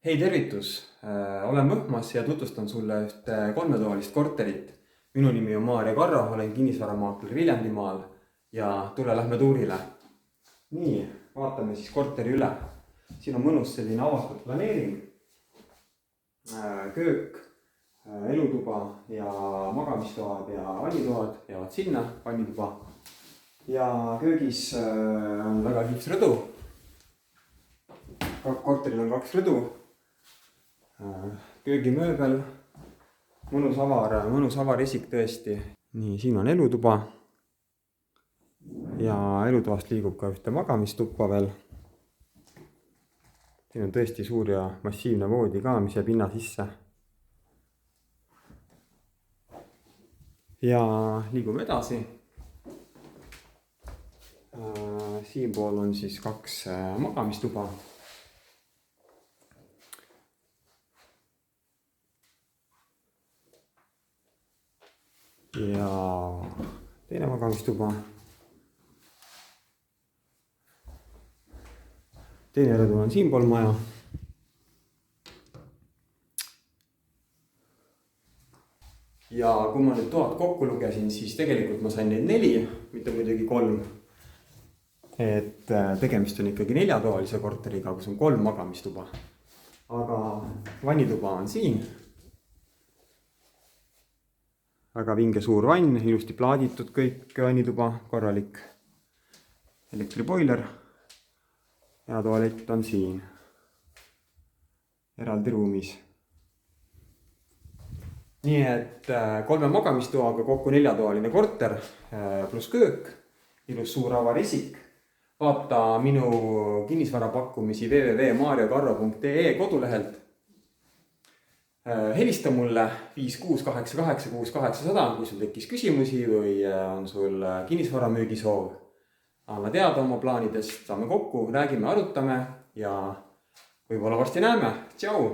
Hei tervitus, olen Mõhmas ja tutvustan sulle ühte kolmetoalist korterit. Minu nimi on Maarja Karro, olen kinnisvaramaakler Viljandimaal ja tule lähme tuurile. Nii, vaatame siis korteri üle. Siin on mõnus selline avatud planeering. Köök, elutuba ja magamistoad ja vannitoad jäävad sinna, vannituba. Ja köögis on väga kihvt rõdu. Korteril on 2 rõdu. Köögimööbel, mõnus avar esik tõesti. Nii, siin on elutuba ja elutuvast liigub ka ühte magamistuppa veel. Siin on tõesti suur ja massiivne voodi ka, mis jääb pinna sisse. Ja liigume edasi. Siinpool on siis 2 magamistuba. Ja teine magamistuba. Teine rõdu on siinpool maja. Ja kui ma nüüd toad kokku lugesin, siis tegelikult ma sain neid 4, mitte muidugi 3. Et tegemist on ikkagi 4-toalise korteriga, kus on 3 magamistuba. Aga vannituba on siin. Väga vinge suur vann, ilusti plaaditud kõik vannituba, korralik elektriboiler ja tualett on siin eraldi ruumis. Nii et 3 magamistoaga kokku 4-toaline korter pluss köök, ilus suur avar esik. Vaata minu kinnisvarapakkumisi www.mariakarro.ee kodulehelt. Helista mulle 5688 6800, kui sul tekkis küsimusi või on sul kinnisvaramüügisoov. Anna teada oma plaanidest, saame kokku, räägime, arutame ja võib-olla varsti näeme. Tšau!